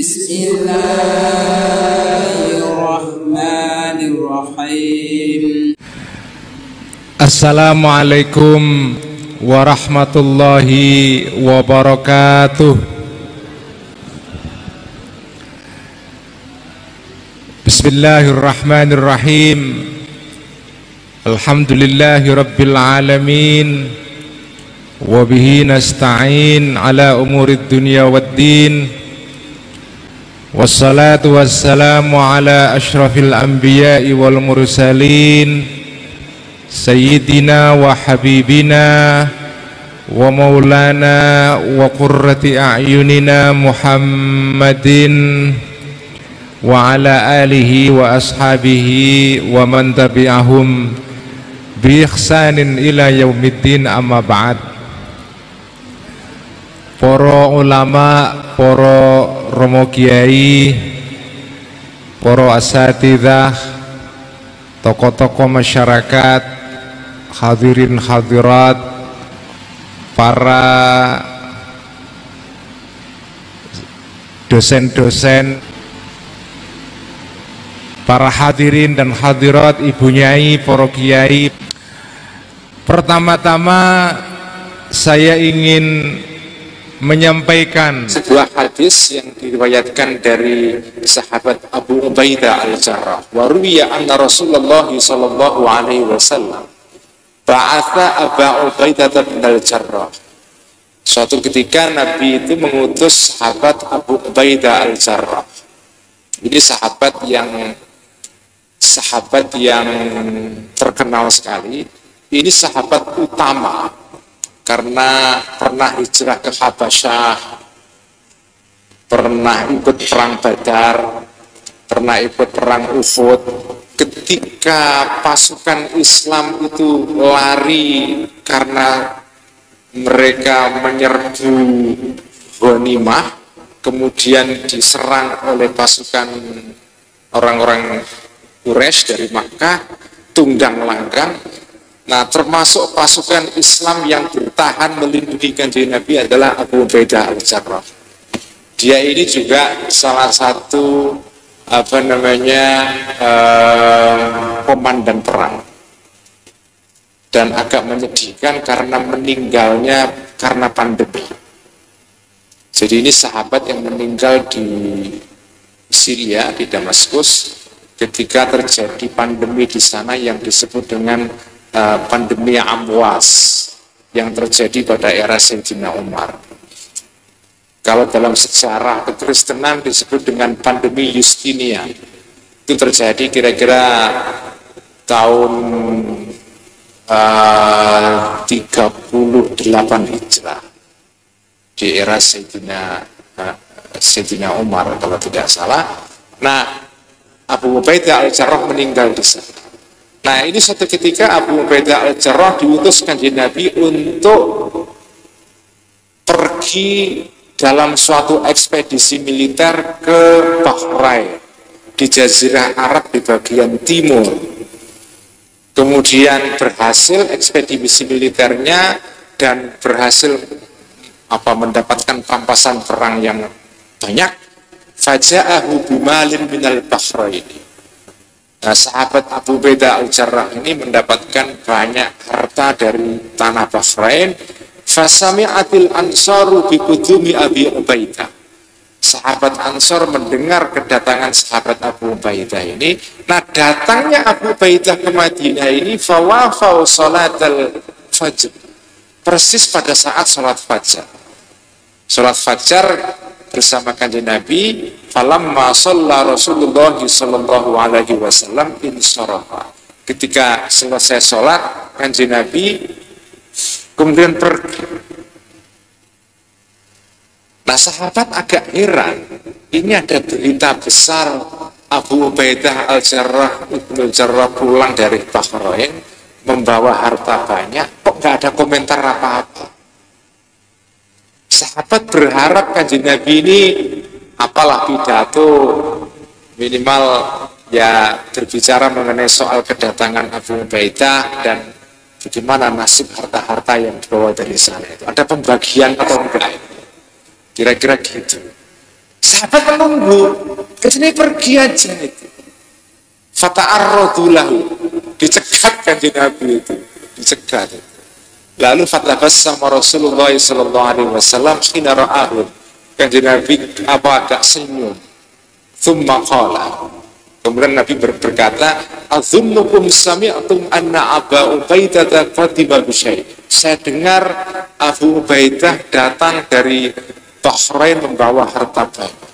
Bismillahirrahmanirrahim. Assalamualaikum warahmatullahi wabarakatuh. Bismillahirrahmanirrahim. Alhamdulillahi rabbil alamin. Wabihi nasta'in ala umurid dunya waddin. Wassalatu wassalamu ala ashrafil anbiya'i wal mursalin, Sayyidina wa habibina wa maulana wa qurrati a'yunina Muhammadin wa ala alihi wa ashabihi wa man tabi'ahum bi ihsanin ila yaumiddin, amma ba'd. Para ulama, para romo kiai, para asatidzah, tokoh-tokoh masyarakat, hadirin hadirat, para dosen-dosen, para hadirin dan hadirat, ibu nyai, para kiai. Pertama-tama saya ingin menyampaikan sebuah hadis yang diriwayatkan dari sahabat Abu Ubaidah al-Jarrah. Wa ruwiya anna Rasulullah sallallahu alaihi wasallam ba'atha Abu Ubaidah al-Jarrah. Suatu ketika Nabi itu mengutus sahabat Abu Ubaidah al-Jarrah. Ini sahabat yang terkenal sekali. Ini sahabat utama karena pernah hijrah ke Habasyah, pernah ikut perang Badar, pernah ikut perang Uhud. Ketika pasukan Islam itu lari karena mereka menyerbu ghanimah, kemudian diserang oleh pasukan orang-orang Quraisy dari Makkah, tunggang langgang. Nah, termasuk pasukan Islam yang bertahan melindungi kanjeng Nabi adalah Abu Ubaidah al-Jarrah. Dia ini juga salah satu komandan perang, dan agak menyedihkan karena meninggalnya karena pandemi. Jadi ini sahabat yang meninggal di Syria, di Damaskus, ketika terjadi pandemi di sana yang disebut dengan pandemi Amwas yang terjadi pada era Sayyidina Umar. Kalau dalam sejarah kekristenan disebut dengan pandemi Justinian. Itu terjadi kira-kira tahun 38 Hijrah di era Sayyidina Umar kalau tidak salah. Nah, Abu Ubaidah al-Jarrah meninggal di sana. Nah, ini suatu ketika Abu Ubaidah al-Jarrah diutus kanjeng Nabi untuk pergi dalam suatu ekspedisi militer ke Bahrain di Jazirah Arab di bagian timur. Kemudian berhasil ekspedisi militernya dan berhasil mendapatkan pampasan perang yang banyak. Faja'ahu bimalin minal Bahrain. Nah, sahabat Abu Ubaidah al-Jarrah ini mendapatkan banyak harta dari tanah Bahrain. Fasami'atil ansaru biqudumi Abi Ubaidah. Sahabat Ansor mendengar kedatangan sahabat Abu Ubaidah ini. Nah, datangnya Abu Ubaidah ke Madinah ini fawafau salatal fajr, persis pada saat salat fajar. Salat fajar bersama kanjeng Nabi. Falamma shalla Rasulullah sallallahu alaihi wasallam insarafa. Ketika selesai sholat, kanjeng Nabi kemudian pergi. Nah, sahabat agak heran. Ini ada berita besar Abu Ubaidah al-Jarrah Ibnu Jarrah pulang dari Bahrain membawa harta banyak, kok nggak ada komentar apa-apa. Sahabat berharap kanjeng Nabi ini apalah pidato minimal ya berbicara mengenai soal kedatangan Abu Ubaidah dan bagaimana nasib harta-harta yang dibawa dari sana itu. Ada pembagian atau enggak? Kira-kira gitu. Sahabat menunggu, kesini pergi aja itu. Fata'arradu lahu, dicegat kanjeng Nabi itu, dicegat. Lalu fatabassama Rasulullah sallallahu alaihi wasallam hina ra'ahu. Kanjeng Nabi agak senyum. Tsumma qala. Kemudian Nabi berkata, "Adzunnukum sami'tum anna Aba Ubaidah qadima bisyai." Saya dengar Abu Ubaidah datang dari Bahrain membawa harta banyak.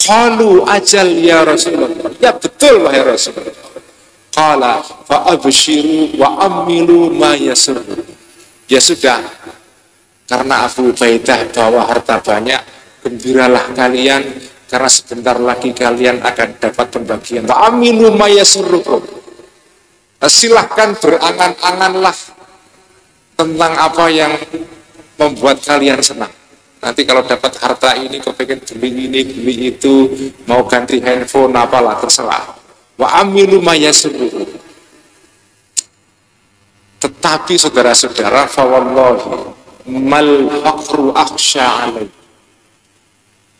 Qalu ajal ya Rasulullah. Ya betul wahai Rasulullah. Qala fa abshiru wa amilu ma yasurru. Ya sudah, karena Abu Ubaidah bawa harta banyak, gembiralah kalian karena sebentar lagi kalian akan dapat pembagian. Wa amilu ma yasurru. Silahkan berangan-anganlah tentang apa yang membuat kalian senang. Nanti kalau dapat harta ini, kau pengen beli ini, beli itu, mau ganti handphone, apalah, terserah. Wa amilu ma yasurru. Tetapi saudara-saudara, fawallahi mal faqru akhsha alaihi.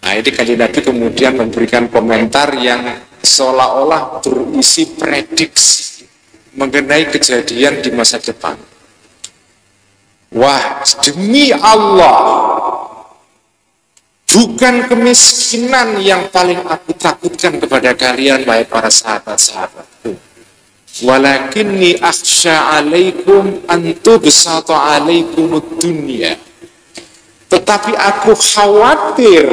Nah, ini kanjeng Nabi kemudian memberikan komentar yang seolah-olah berisi prediksi mengenai kejadian di masa depan. Wah, demi Allah, bukan kemiskinan yang paling aku takutkan kepada kalian, wahai para sahabat-sahabatku. Walakinni akhsha alaikum antu besata alaikumud dunya. Tetapi aku khawatir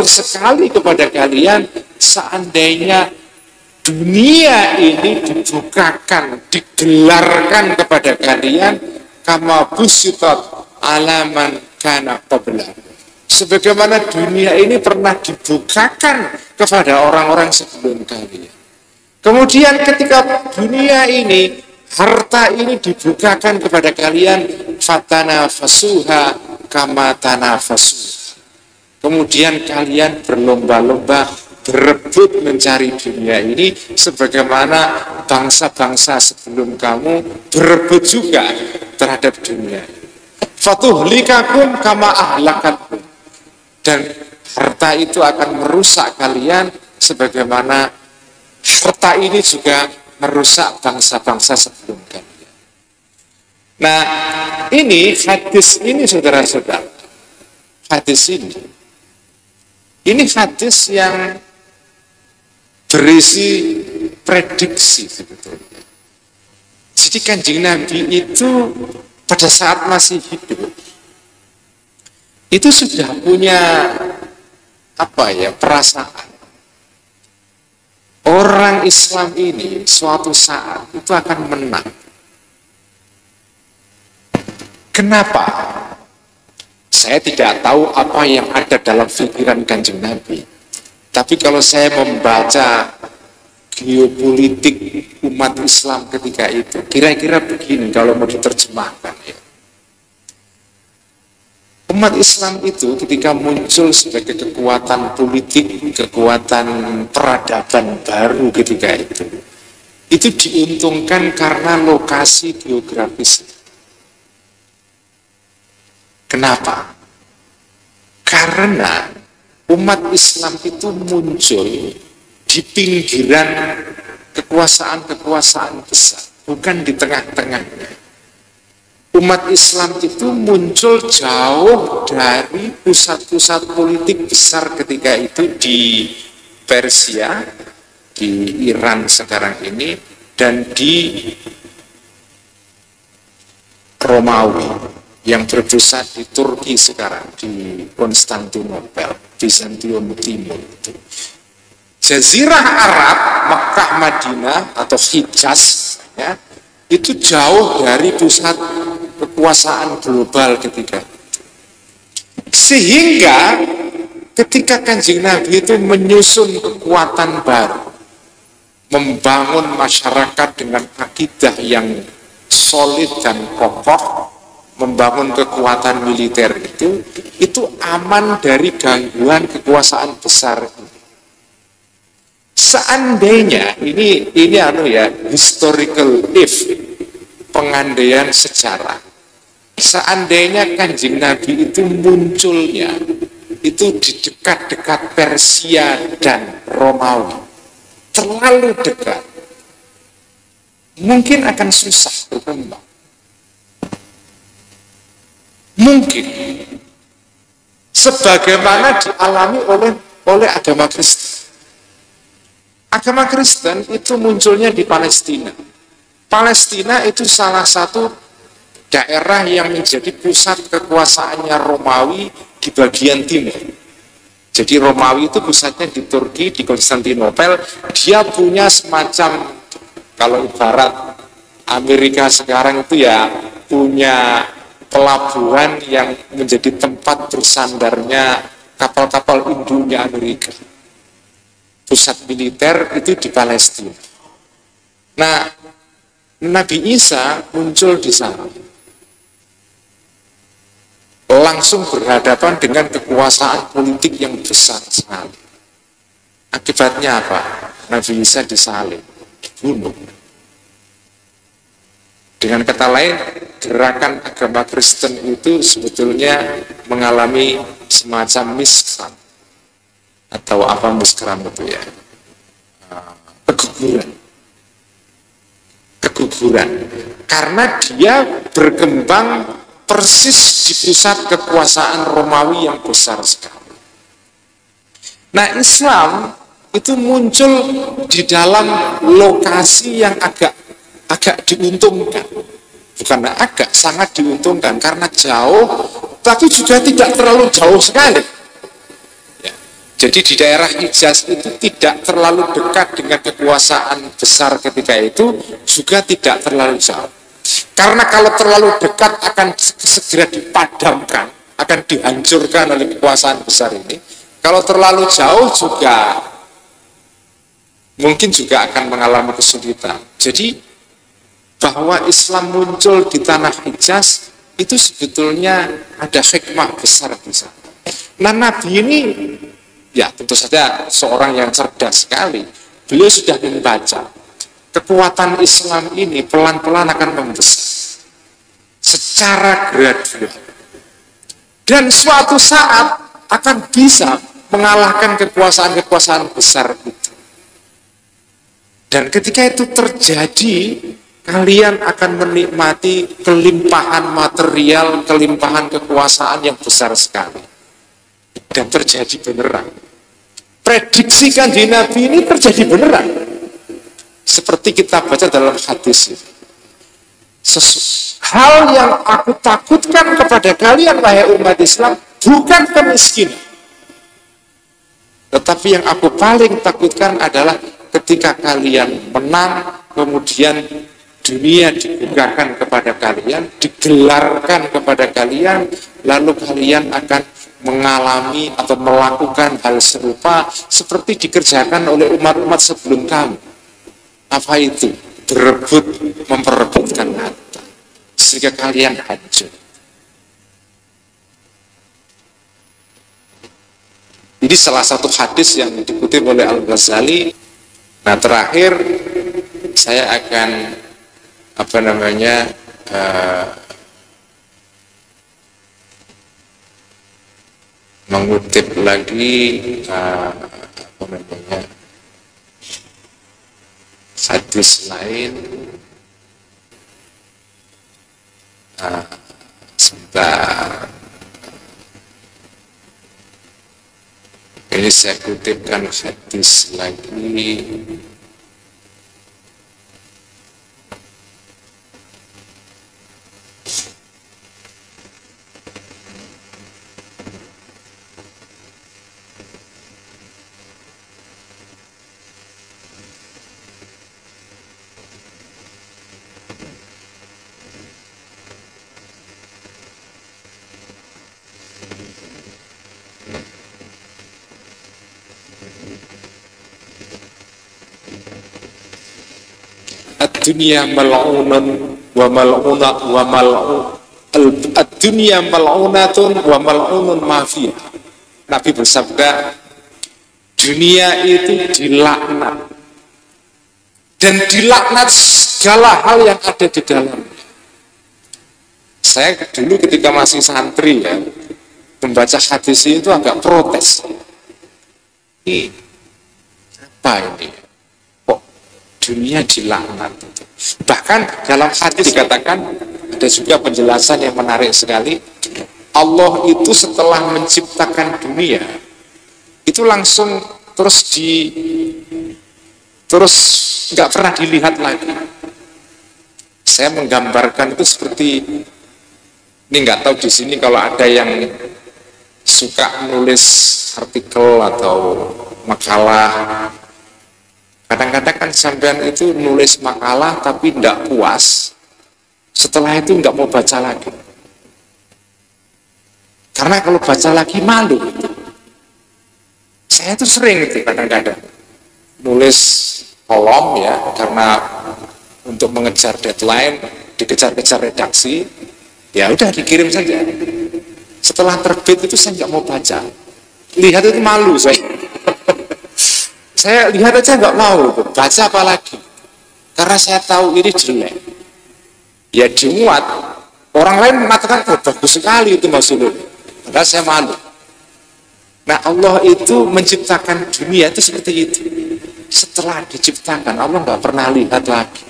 sekali kepada kalian seandainya dunia ini dibukakan, digelarkan kepada kalian kama busitat alaman kana qabla. Sebagaimana dunia ini pernah dibukakan kepada orang-orang sebelum kalian. Kemudian ketika dunia ini, harta ini dibukakan kepada kalian, fatanafasuha kama tanafasuha. Kemudian kalian berlomba-lomba berebut mencari dunia ini sebagaimana bangsa-bangsa sebelum kamu berebut juga terhadap dunia. Fatuhlikakum kama ahlakakum. Dan harta itu akan merusak kalian sebagaimana harta ini juga merusak bangsa-bangsa sebelum kalian. Nah, ini hadis ini saudara-saudara. Hadis ini hadis yang berisi prediksi sebetulnya. Jadi kanjeng Nabi itu pada saat masih hidup itu sudah punya perasaan orang Islam ini suatu saat itu akan menang. Kenapa? Saya tidak tahu apa yang ada dalam pikiran kanjeng Nabi. Tapi kalau saya membaca geopolitik umat Islam ketika itu, kira-kira begini kalau mau diterjemahkan ya. Umat Islam itu ketika muncul sebagai kekuatan politik, kekuatan peradaban baru ketika itu diuntungkan karena lokasi geografis. Kenapa? Karena umat Islam itu muncul di pinggiran kekuasaan-kekuasaan besar, bukan di tengah-tengahnya. Umat Islam itu muncul jauh dari pusat-pusat politik besar ketika itu di Persia, di Iran sekarang ini, dan di Romawi yang berpusat di Turki sekarang, di Konstantinopel, Bizantium Timur itu. Jazirah Arab, Makkah, Madinah atau Hijaz ya, itu jauh dari pusat kekuasaan global ketika itu. Sehingga ketika kanjeng Nabi itu menyusun kekuatan baru, membangun masyarakat dengan akidah yang solid dan kokoh, membangun kekuatan militer itu aman dari gangguan kekuasaan besar. Seandainya ini historical if, pengandaian sejarah. Seandainya Kanjeng Nabi itu munculnya itu di dekat-dekat Persia dan Romawi, terlalu dekat, mungkin akan susah berkembang. Mungkin sebagaimana dialami oleh agama Kristen. Agama Kristen itu munculnya di Palestina. Palestina itu salah satu daerah yang menjadi pusat kekuasaannya Romawi di bagian timur. Jadi Romawi itu pusatnya di Turki, di Konstantinopel. Dia punya semacam, kalau ibarat Amerika sekarang itu ya punya pelabuhan yang menjadi tempat bersandarnya kapal-kapal induknya Amerika. Pusat militer itu di Palestina. Nah, Nabi Isa muncul di sana. Langsung berhadapan dengan kekuasaan politik yang besar sekali. Akibatnya apa? Nabi Isa disalib, dibunuh. Dengan kata lain, gerakan agama Kristen itu sebetulnya mengalami semacam miskram. Atau apa miskram itu ya? Keguguran. Karena dia berkembang persis di pusat kekuasaan Romawi yang besar sekali. Nah, Islam itu muncul di dalam lokasi yang agak diuntungkan. Bukan agak, sangat diuntungkan karena jauh, tapi juga tidak terlalu jauh sekali. Ya. Jadi di daerah Hijaz itu tidak terlalu dekat dengan kekuasaan besar ketika itu, juga tidak terlalu jauh. Karena kalau terlalu dekat akan segera dipadamkan, akan dihancurkan oleh kekuasaan besar ini. Kalau terlalu jauh juga mungkin juga akan mengalami kesulitan. Jadi bahwa Islam muncul di tanah Hijaz itu sebetulnya ada hikmah besar di sana. Nah, Nabi ini ya tentu saja seorang yang cerdas sekali. Beliau sudah membaca kekuatan Islam ini pelan-pelan akan membesar secara gradual dan suatu saat akan bisa mengalahkan kekuasaan-kekuasaan besar itu. Dan ketika itu terjadi, kalian akan menikmati kelimpahan material, kelimpahan kekuasaan yang besar sekali. Dan terjadi beneran. Prediksi Kanjeng Nabi ini terjadi beneran. Seperti kita baca dalam hadis ini. Hal yang aku takutkan kepada kalian, wahai umat Islam, bukan kemiskinan. Tetapi yang aku paling takutkan adalah ketika kalian menang, kemudian dunia dibukakan kepada kalian, digelarkan kepada kalian, lalu kalian akan mengalami atau melakukan hal serupa seperti dikerjakan oleh umat-umat sebelum kamu. Apa itu? Memperebutkan harta. Sehingga kalian hancur. Ini salah satu hadis yang dikutip oleh Al-Ghazali. Nah, terakhir saya akan mengutip lagi hadis lain. Sebentar, ini saya kutipkan hadis lagi. Ad-dunya mal'unun wa mal'una wa mal'un ad-dunya mal'unatun wa mal'unun ma fiha. Nabi bersabda, dunia itu dilaknat dan dilaknat segala hal yang ada di dalamnya. Saya dulu ketika masih santri ya, membaca hadis itu agak protes. Ini apa ini? Kok dunia dilaknat? Bahkan dalam hadis dikatakan, ada juga penjelasan yang menarik sekali. Allah itu setelah menciptakan dunia, itu langsung terus nggak pernah dilihat lagi. Saya menggambarkan itu seperti ini, nggak tahu di sini kalau ada yang suka nulis artikel atau makalah. Kadang-kadang kan sampean itu nulis makalah tapi tidak puas, setelah itu nggak mau baca lagi. Karena kalau baca lagi malu. Saya itu sering itu kadang-kadang nulis kolom ya, karena untuk mengejar deadline, dikejar-kejar redaksi, ya udah dikirim saja. Setelah terbit itu saya nggak mau baca. Lihat itu malu saya. Saya lihat aja nggak mau, baca apa lagi? Karena saya tahu ini jelek. Ya dimuat. Orang lain mengatakan, oh bagus sekali itu Mas Ulul. Padahal saya malu. Nah Allah itu menciptakan dunia itu seperti itu. Setelah diciptakan, Allah nggak pernah lihat lagi.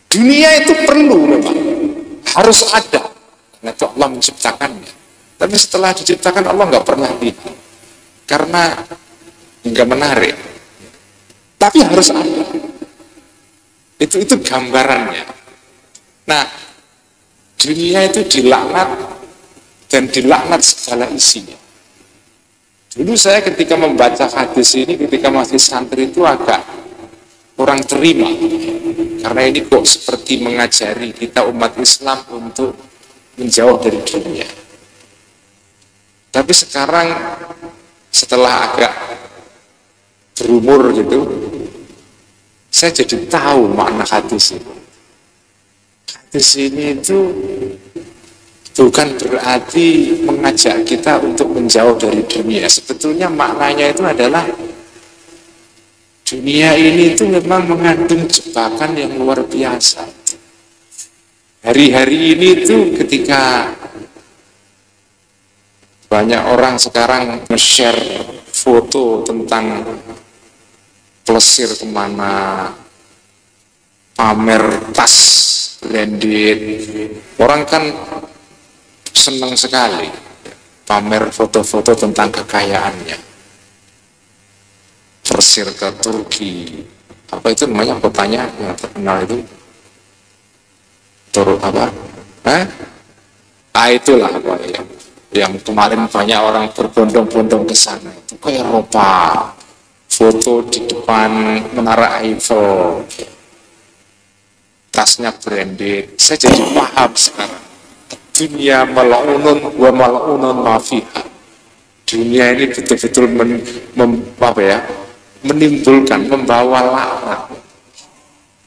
Dunia itu perlu memang, harus ada. Karena itu Allah menciptakannya. Tapi setelah diciptakan Allah nggak pernah lihat. Karena nggak menarik. Tapi harus ada. Itu gambarannya. Nah, dunia itu dilaknat dan dilaknat segala isinya. Dulu saya ketika membaca hadis ini, ketika masih santri itu agak kurang terima. Karena ini kok seperti mengajari kita umat Islam untuk menjauh dari dunia. Tapi sekarang setelah agak berumur gitu, saya jadi tahu makna hadis ini. Hadis ini itu bukan berarti mengajak kita untuk menjauh dari dunia. Sebetulnya maknanya itu adalah dunia ini itu memang mengandung jebakan yang luar biasa. Hari-hari ini itu ketika banyak orang sekarang nge-share foto tentang plesir kemana, pamer tas branded, orang kan senang sekali pamer foto-foto tentang kekayaannya. Persir ke Turki, apa itu namanya kotanya yang terkenal itu, apa? Itulah apa ya, yang kemarin banyak orang berbondong-bondong ke sana, itu ke Eropa, foto di depan Menara Eiffel, tasnya branded. Saya jadi paham sekarang. Dunia mal'unun wa mal'unun ma fiha. Dunia ini betul-betul menimbulkan, membawa laknat.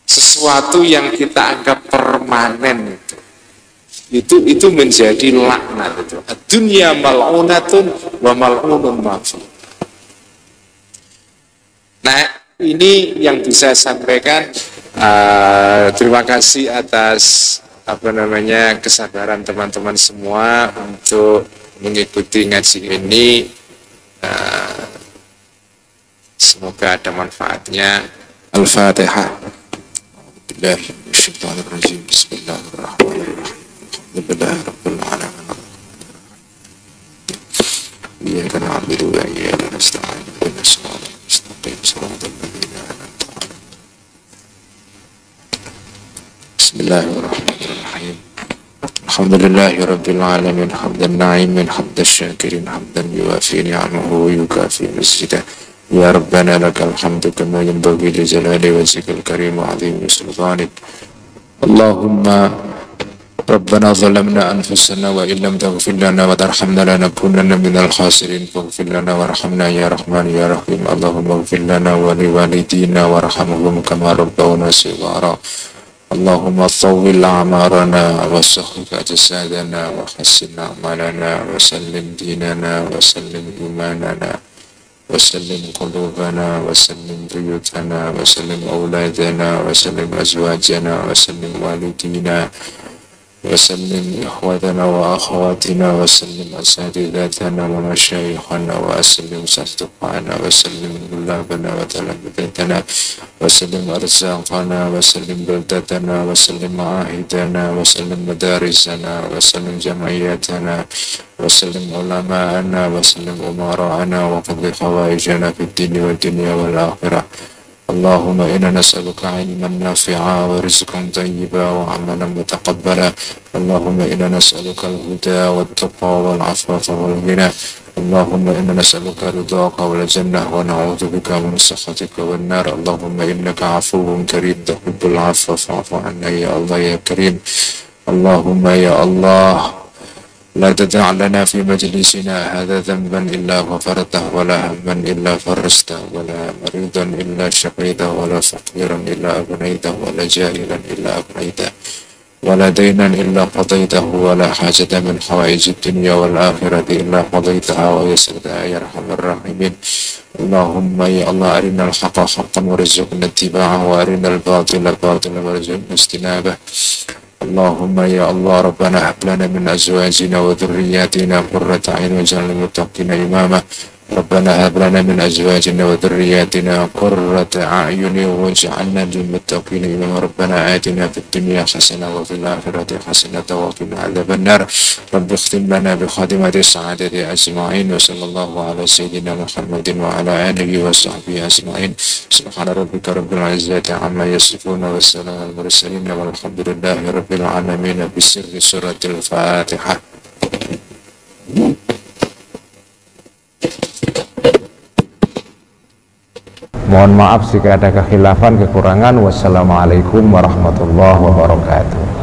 Sesuatu yang kita anggap permanen itu menjadi laknat itu. Dunia mal'unatun wa mal'unun ma fiha. Nah, ini yang bisa saya sampaikan. Terima kasih atas kesabaran teman-teman semua untuk mengikuti ngaji ini. Semoga ada manfaatnya. Al-Fatihah. Bismillahirrahmanirrahim. Bismillahirrahmanirrahim. Alhamdulillahirabbil alamin. Iyyaka na'budu wa iyyaka nasta'in. Ihdinas siratal mustaqim. Shiratal ladzina an'amta 'alaihim. Bismillahirrahmanirrahim. Alhamdulillahirabbil alamin. Hamdan na'imin, hamdan syakirin, hamdan yuwafi ni'amahu wa yukafi mazida. Ya Rabbana lakal hamdu kama yanbaghi li jalali wajhikal karim wa 'azimi sultanik. Allahumma Rabbana zalamna anfusana wa illam taghfir lana wa tarhamna lanakunanna minal khasirin. Faghfir lana warhamna ya Rahman ya Rahim. Allahumma ighfir lana wa liwalidina warhamhum kama rabbawna shighara. Allahumma tawwil a'marana wa sahhih ajsadana wa hassin a'malana wa sallim dinana wa sallim imanana wa sallim qulubana wa sallim buyutana wa sallim awladana wa sallim azwajana wa sallim walidina وسلم إخوتنا وأخواتنا، وسلم أساتذتنا ومشايخنا، وأسلم أصدقائنا، وسلم طلابنا وتلامذتنا، وسلم أرزاقنا، وسلم بلدتنا، وسلم معاهدنا، وسلم مدارسنا، وسلم جمعياتنا، وسلم علماءنا، وسلم أمراءنا، وقضي حوائجنا في الدين والدنيا والآخرة. اللهم إنا نسألك علما نافعا ورزقا طيبا وعملا متقبلا. اللهم إنا نسألك الهدى والتقى والعفاف والغنى. اللهم إنا نسألك رضاك والجنة ونعوذ بك من سخطك والنار. اللهم إنك عفو كريم تحب العفو فاعف عنا يا الله يا كريم. اللهم يا الله لا تدع لنا في مجلسنا هذا ذنبا إلا غفرته، ولا هما إلا فرجته، ولا مريضا إلا شفيته، ولا فقيرا إلا أغنيته، ولا جاهلا إلا أغنيته، ولا دينا إلا قضيته، ولا حاجة من حوائج الدنيا والآخرة إلا قضيتها ويسرتها يا أرحم الراحمين. اللهم يا الله أرنا الحق حقا وارزقنا اتباعه، وأرنا الباطل باطلا وارزقنا اجتنابه. اللهم يا الله ربنا هب لنا من أزواجنا وذرياتنا قرة أعين واجعلنا للمتقين إماما. ربنا هب لنا من أزواجنا وذرياتنا قرة أعين واجعلنا للمتقين إماما. ربنا آتنا في الدنيا حسنة وفي الآخرة حسنة وقنا عذاب النار. رب اختم لنا بخاتمة السعادة أجمعين، وصلى الله على سيدنا محمد وعلى آله وصحبه أجمعين. سبحان ربك رب العزة عما يصفون، والسلام على المرسلين، والحمد لله رب العالمين، بسر سورة الفاتحة. Mohon maaf jika ada kekhilafan, kekurangan. Wassalamualaikum warahmatullahi wabarakatuh.